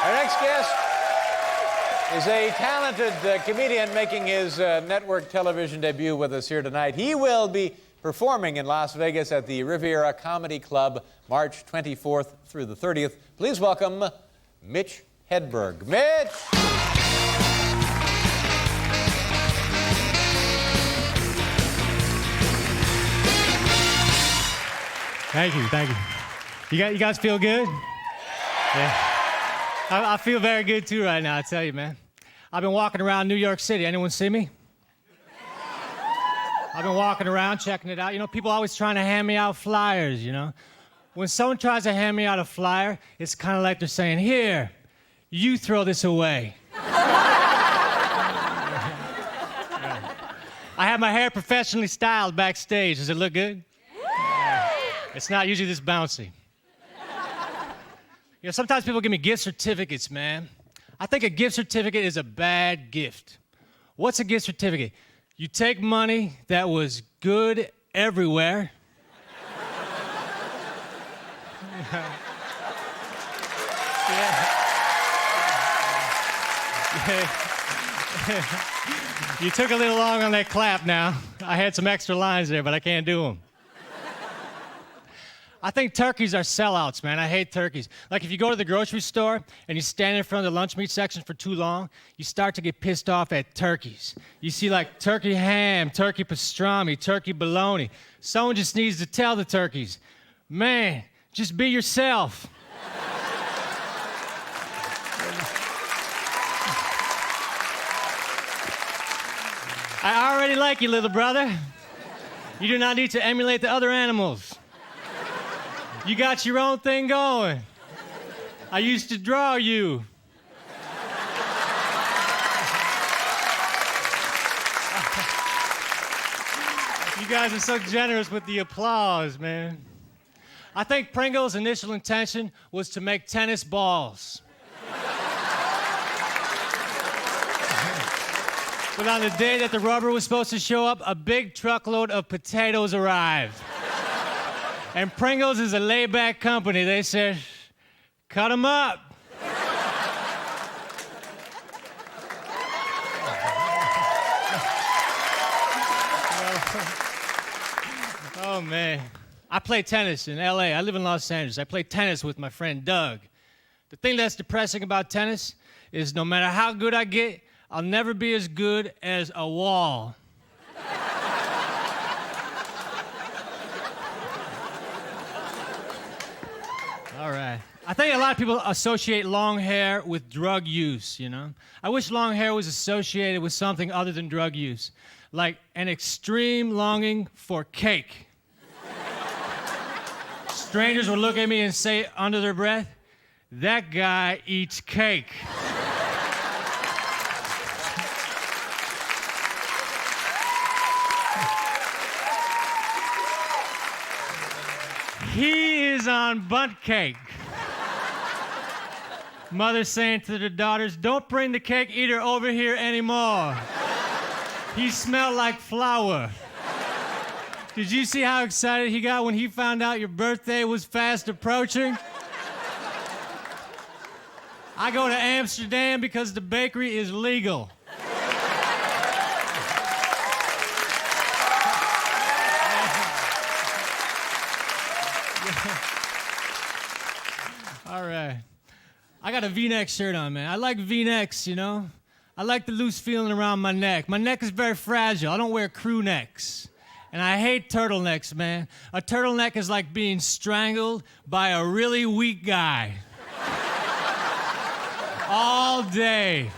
Our next guest is a talented comedian making his network television debut with us here tonight. He will be performing in Las Vegas at the Riviera Comedy Club March 24th through the 30th. Please welcome Mitch Hedberg. Mitch! Thank you, thank you. You guys feel good? Yeah. I feel very good too right now, I tell you, man. I've been walking around New York City. Anyone see me? I've been walking around, checking it out. You know, people always trying to hand me out flyers, you know. When someone tries to hand me out a flyer, it's kind of like they're saying, here, you throw this away. I have my hair professionally styled backstage. Does it look good? It's not usually this bouncy. You know, sometimes people give me gift certificates, man. I think a gift certificate is a bad gift. What's a gift certificate? You take money that was good everywhere. You took a little long on that clap now. I had some extra lines there, but I can't do them. I think turkeys are sellouts, man. I hate turkeys. Like if you go to the grocery store and you stand in front of the lunch meat section for too long, you start to get pissed off at turkeys. You see like turkey ham, turkey pastrami, turkey bologna. Someone just needs to tell the turkeys, man, just be yourself. I already like you, little brother. You do not need to emulate the other animals. You got your own thing going. I used to draw you. You guys are so generous with the applause, man. I think Pringle's initial intention was to make tennis balls. But on the day that the rubber was supposed to show up, a big truckload of potatoes arrived. And Pringles is a laid-back company. They said, cut them up. Oh, man. I play tennis in L.A. I live in Los Angeles. I play tennis with my friend Doug. The thing that's depressing about tennis is no matter how good I get, I'll never be as good as a wall. All right. I think a lot of people associate long hair with drug use, you know? I wish long hair was associated with something other than drug use, like an extreme longing for cake. Strangers would look at me and say under their breath, that guy eats cake. He is on bunt cake. Mother saying to the daughters, don't bring the cake eater over here anymore. He smelled like flour. Did you see how excited he got when he found out your birthday was fast approaching? I go to Amsterdam because the bakery is legal. All right. I got a V-neck shirt on, man. I like V-necks, you know? I like the loose feeling around my neck. My neck is very fragile. I don't wear crew necks. And I hate turtlenecks, man. A turtleneck is like being strangled by a really weak guy. All day.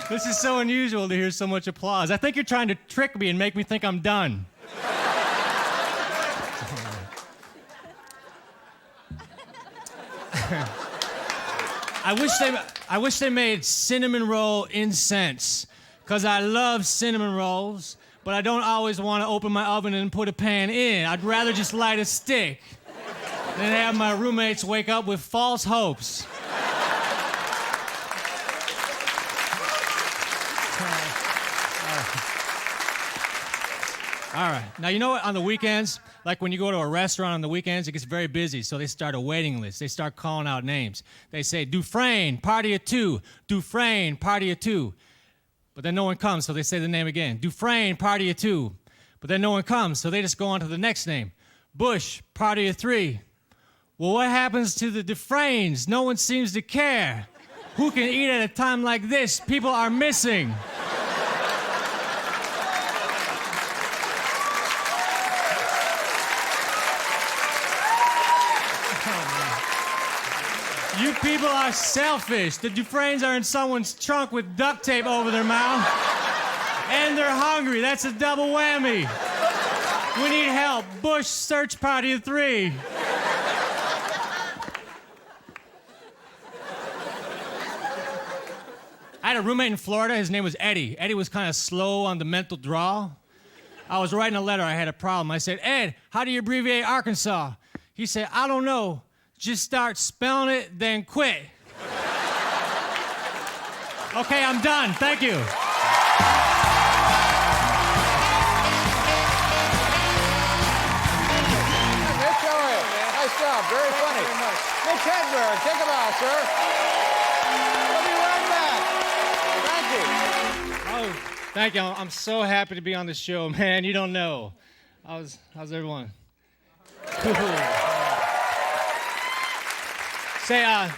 This is so unusual to hear so much applause. I think you're trying to trick me and make me think I'm done. I wish they made cinnamon roll incense, because I love cinnamon rolls, but I don't always want to open my oven and put a pan in. I'd rather just light a stick than have my roommates wake up with false hopes. All right. Now, you know what? On the weekends, like when you go to a restaurant on the weekends, it gets very busy, so they start a waiting list. They start calling out names. They say, Dufresne, party of two. Dufresne, party of two. But then no one comes, so they say the name again. Dufresne, party of two. But then no one comes, so they just go on to the next name. Bush, party of three. Well, what happens to the Dufresnes? No one seems to care. Who can eat at a time like this? People are missing. You people are selfish. The Dufresnes are in someone's trunk with duct tape over their mouth. And they're hungry. That's a double whammy. We need help. Bush, search party of three. I had a roommate in Florida. His name was Eddie. Eddie was kind of slow on the mental draw. I was writing a letter. I had a problem. I said, Ed, how do you abbreviate Arkansas? He said, I don't know. Just start spelling it, then quit. Okay, I'm done. Thank you. Mitch, how are you? Nice job. Very funny. Mitch Hedberg, take a bow, sir. We'll be right back. Thank you. Oh, thank you. I'm so happy to be on the show, man. You don't know. How's everyone? Say, I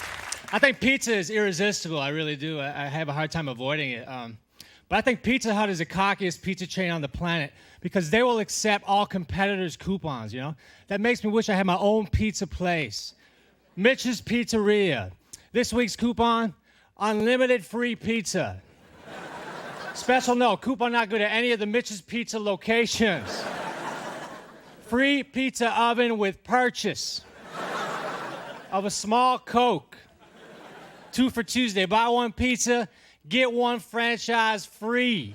think pizza is irresistible. I really do. I have a hard time avoiding it. But I think Pizza Hut is the cockiest pizza chain on the planet because they will accept all competitors' coupons, you know? That makes me wish I had my own pizza place. Mitch's Pizzeria. This week's coupon, unlimited free pizza. Special note, coupon not good at any of the Mitch's Pizza locations. Free pizza oven with purchase of a small Coke. 2 for Tuesday. Buy one pizza, get one franchise free.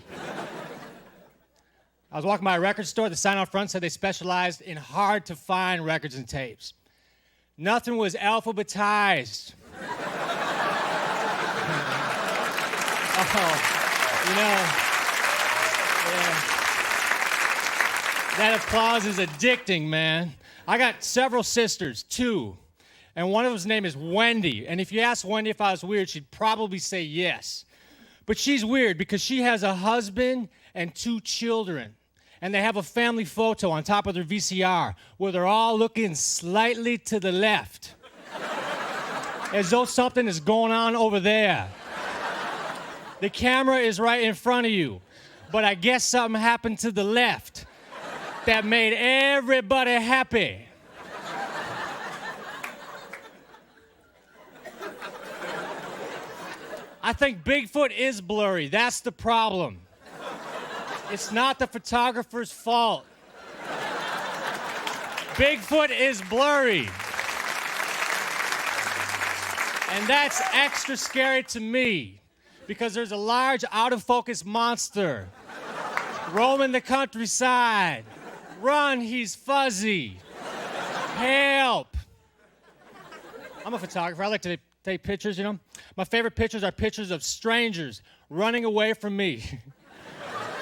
I was walking by a record store. The sign out front said they specialized in hard-to-find records and tapes. Nothing was alphabetized. That applause is addicting, man. I got several sisters, 2. And one of them's name is Wendy. And if you ask Wendy if I was weird, she'd probably say yes. But she's weird because she has a husband and 2 children. And they have a family photo on top of their VCR where they're all looking slightly to the left. As though something is going on over there. The camera is right in front of you. But I guess something happened to the left that made everybody happy. I think Bigfoot is blurry. That's the problem. It's not the photographer's fault. Bigfoot is blurry. And that's extra scary to me because there's a large out-of-focus monster roaming the countryside. Run, he's fuzzy. Help. I'm a photographer. I like to take pictures, you know. My favorite pictures are pictures of strangers running away from me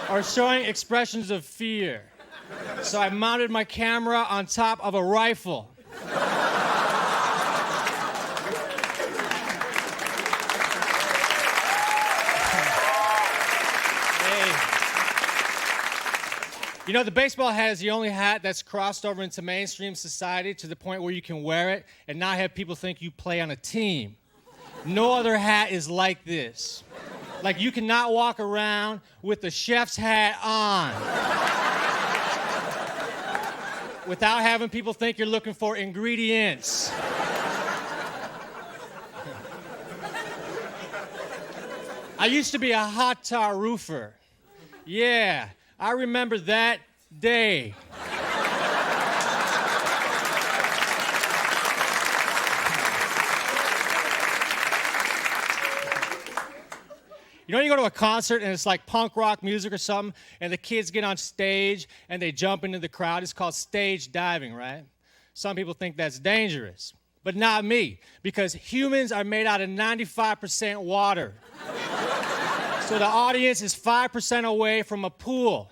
or showing expressions of fear. So I mounted my camera on top of a rifle. You know, the baseball hat is the only hat that's crossed over into mainstream society to the point where you can wear it and not have people think you play on a team. No other hat is like this. Like, you cannot walk around with the chef's hat on without having people think you're looking for ingredients. I used to be a hot tar roofer. Yeah. I remember that day. You know, you go to a concert and it's like punk rock music or something, and the kids get on stage and they jump into the crowd. It's called stage diving, right? Some people think that's dangerous, but not me, because humans are made out of 95% water. So the audience is 5% away from a pool.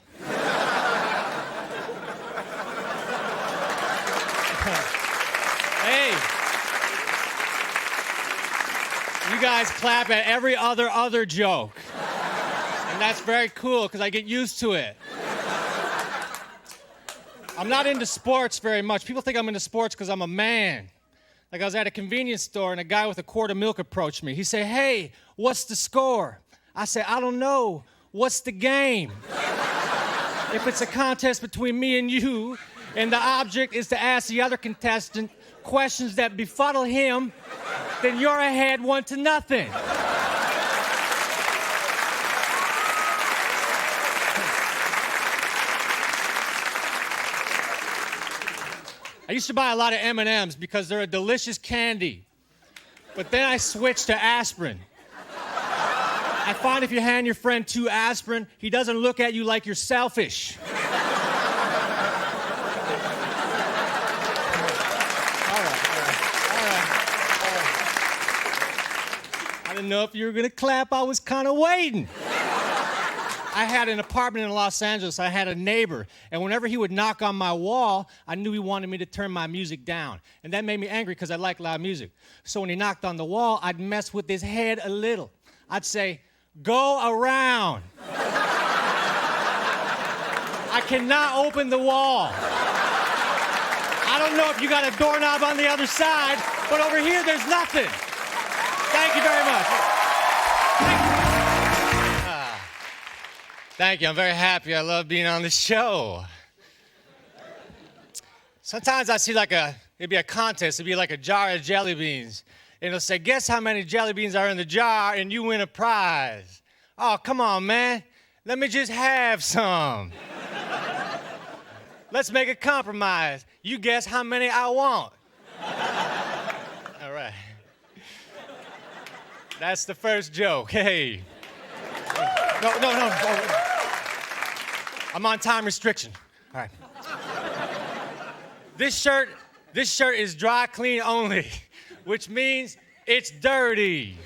guys clap at every other joke. And that's very cool because I get used to it. I'm not into sports very much. People think I'm into sports because I'm a man. Like I was at a convenience store and a guy with a quart of milk approached me. He said, "Hey, what's the score?" I said, "I don't know. What's the game?" If it's a contest between me and you, and the object is to ask the other contestant questions that befuddle him, then you're ahead 1-0. I used to buy a lot of M&Ms because they're a delicious candy. But then I switched to aspirin. I find if you hand your friend 2 aspirin, he doesn't look at you like you're selfish. All right. I didn't know if you were going to clap. I was kind of waiting. I had an apartment in Los Angeles. I had a neighbor, and whenever he would knock on my wall, I knew he wanted me to turn my music down. And that made me angry because I like loud music. So when he knocked on the wall, I'd mess with his head a little. I'd say, "Go around." I cannot open the wall. I don't know if you got a doorknob on the other side, but over here there's nothing. Thank you very much. Thank you. I'm very happy. I love being on the show. Sometimes I see it'd be a contest. It'd be like a jar of jelly beans. And it'll say, "Guess how many jelly beans are in the jar and you win a prize." Oh, come on, man. Let me just have some. Let's make a compromise. You guess how many I want. All right. That's the first joke. Hey. No. I'm on time restriction. All right. This shirt is dry clean only, which means it's dirty.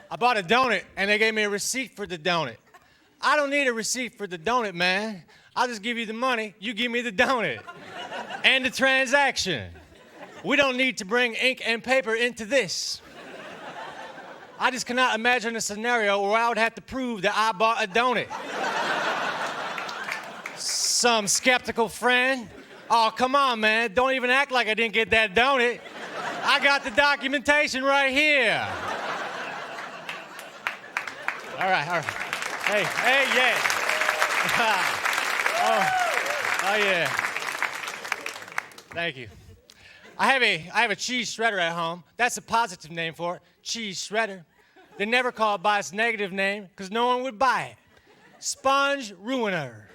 I bought a donut and they gave me a receipt for the donut. I don't need a receipt for the donut, man. I'll just give you the money, you give me the donut. And the transaction. We don't need to bring ink and paper into this. I just cannot imagine a scenario where I would have to prove that I bought a donut. Some skeptical friend. Oh, come on, man. Don't even act like I didn't get that donut. I got the documentation right here. All right. Hey, yeah. Oh, yeah. Thank you. I have a cheese shredder at home. That's a positive name for it, cheese shredder. They never call it by its negative name because no one would buy it. Sponge ruiner.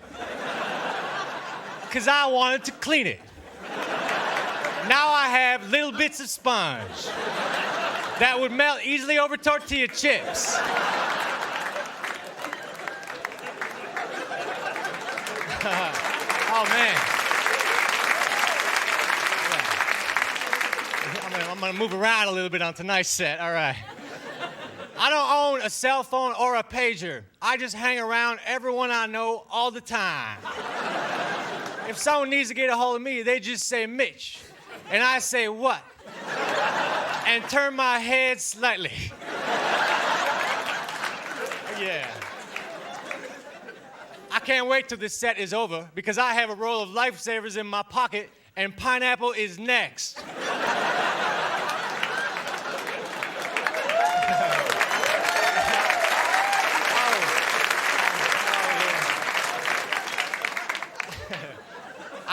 Because I wanted to clean it. Now I have little bits of sponge that would melt easily over tortilla chips. Oh, man. I'm going to move around a little bit on tonight's set. All right. I don't own a cell phone or a pager. I just hang around everyone I know all the time. If someone needs to get a hold of me, they just say, "Mitch." And I say, "What?" And turn my head slightly. Yeah. I can't wait till this set is over because I have a roll of lifesavers in my pocket and pineapple is next.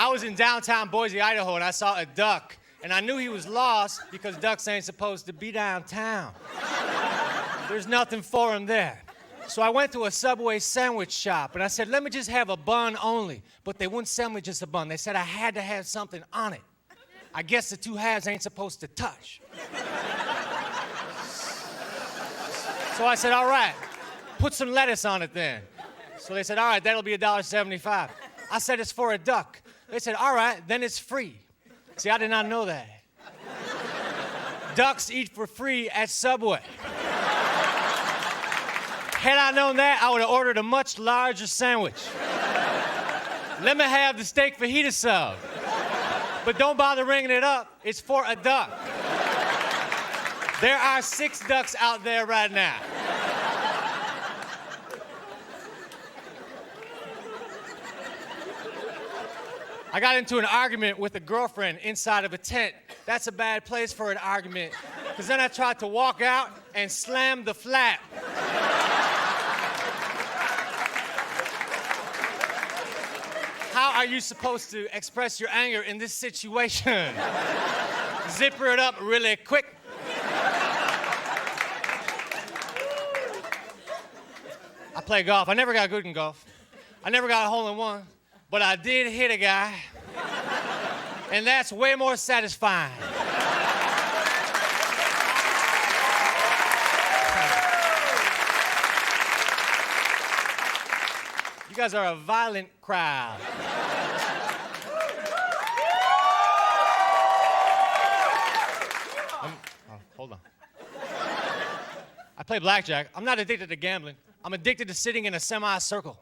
I was in downtown Boise, Idaho, and I saw a duck. And I knew he was lost because ducks ain't supposed to be downtown. There's nothing for him there. So I went to a Subway sandwich shop, and I said, "Let me just have a bun only." But they wouldn't sell me just a bun. They said I had to have something on it. I guess the two halves ain't supposed to touch. So I said, "All right, put some lettuce on it then." So they said, "All right, that'll be $1.75. I said, "It's for a duck." They said, "All right, then it's free." See, I did not know that. Ducks eat for free at Subway. Had I known that, I would have ordered a much larger sandwich. Let me have the steak fajita sub. But don't bother ringing it up. It's for a duck. There are 6 ducks out there right now. I got into an argument with a girlfriend inside of a tent. That's a bad place for an argument, because then I tried to walk out and slam the flap. How are you supposed to express your anger in this situation? Zipper it up really quick. I play golf. I never got good in golf. I never got a hole-in-one, but I did hit a guy, and that's way more satisfying. You guys are a violent crowd. Hold on. I play blackjack. I'm not addicted to gambling. I'm addicted to sitting in a semicircle.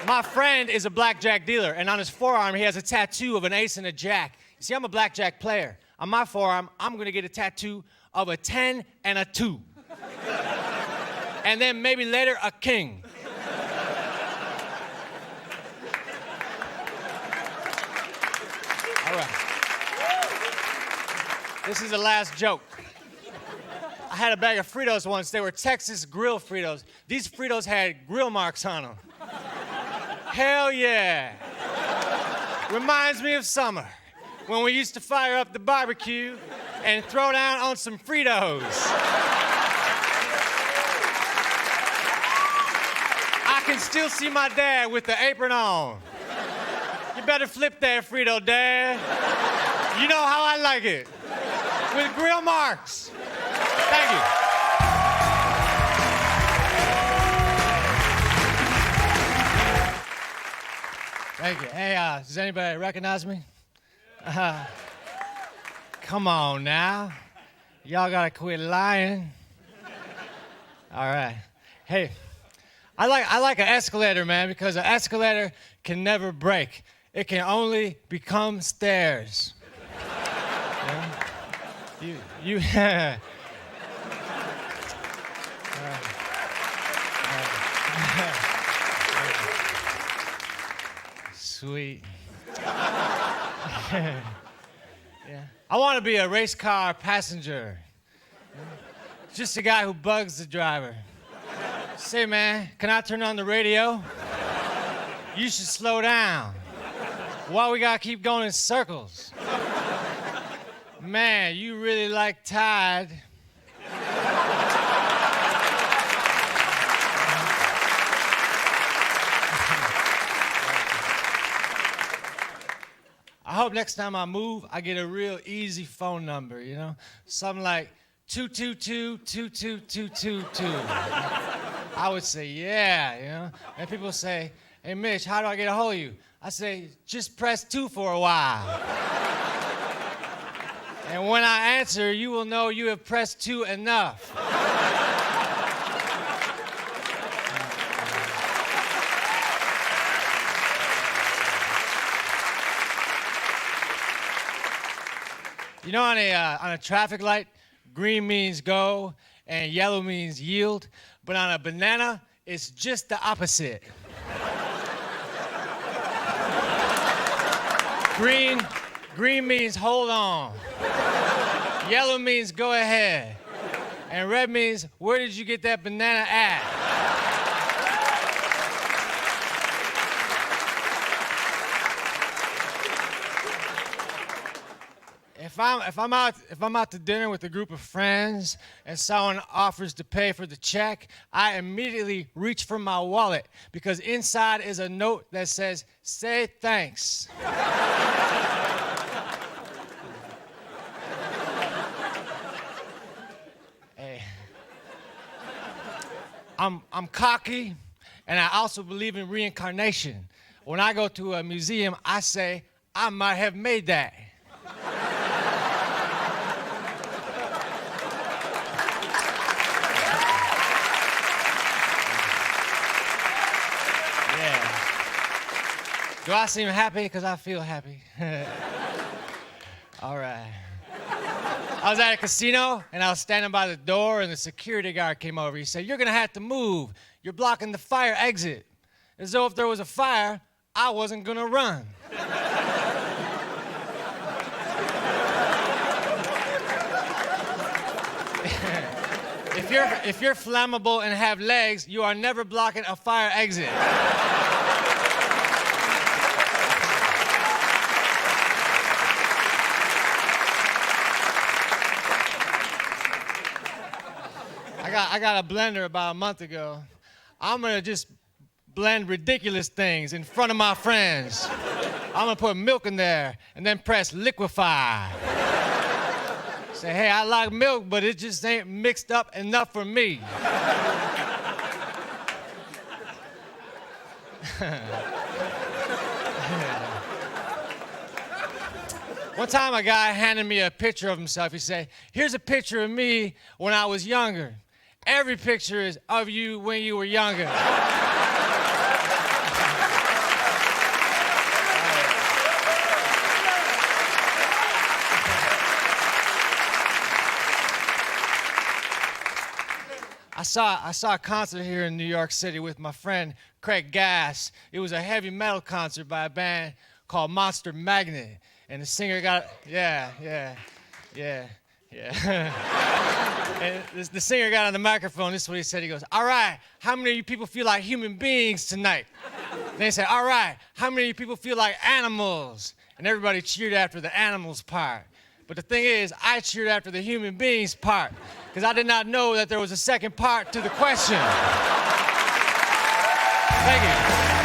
My friend is a blackjack dealer, and on his forearm, he has a tattoo of an ace and a jack. You see, I'm a blackjack player. On my forearm, I'm gonna get a tattoo of a 10 and a 2. And then maybe later, a king. All right. This is the last joke. I had a bag of Fritos once. They were Texas grill Fritos. These Fritos had grill marks on them. Hell yeah. Reminds me of summer, when we used to fire up the barbecue and throw down on some Fritos. I can still see my dad with the apron on. You better flip that Frito, Dad. You know how I like it. With grill marks. Thank you. Thank you. Hey, does anybody recognize me? Come on now. Y'all gotta quit lying. All right. Hey, I like an escalator, man, because an escalator can never break. It can only become stairs. You Sweet. Yeah. I want to be a race car passenger. Just a guy who bugs the driver. Say, man, can I turn on the radio? You should slow down. Why we gotta keep going in circles? Man, you really like Tide. I hope next time I move, I get a real easy phone number, you know? Something like 222-22222. I would say, yeah, you know? And people say, hey, Mitch, how do I get a hold of you? I say, just press 2 for a while. And when I answer, you will know you have pressed 2 enough. You know, on a traffic light, green means go and yellow means yield, but on a banana, it's just the opposite. Green means hold on. Yellow means go ahead. And red means where did you get that banana at? If I'm out to dinner with a group of friends and someone offers to pay for the check, I immediately reach for my wallet because inside is a note that says, "Say thanks." Hey, I'm cocky, and I also believe in reincarnation. When I go to a museum, I say, I might have made that. Yeah. Do I seem happy? Because I feel happy. All right. I was at a casino, and I was standing by the door, and the security guard came over. He said, "You're going to have to move. You're blocking the fire exit." As though if there was a fire, I wasn't going to run. If you're flammable and have legs, you are never blocking a fire exit. I got a blender about a month ago. I'm gonna just blend ridiculous things in front of my friends. I'm gonna put milk in there and then press liquefy. Say, hey, I like milk, but it just ain't mixed up enough for me. One time a guy handed me a picture of himself. He said, "Here's a picture of me when I was younger. Every picture is of you when you were younger." I saw a concert here in New York City with my friend Craig Gass. It was a heavy metal concert by a band called Monster Magnet. And the singer got, yeah. And the singer got on the microphone. This is what he said. He goes, "All right, how many of you people feel like human beings tonight?" Then he said, "All right, how many of you people feel like animals?" And everybody cheered after the animals part. But the thing is, I cheered after the human beings part because I did not know that there was a second part to the question. Thank you.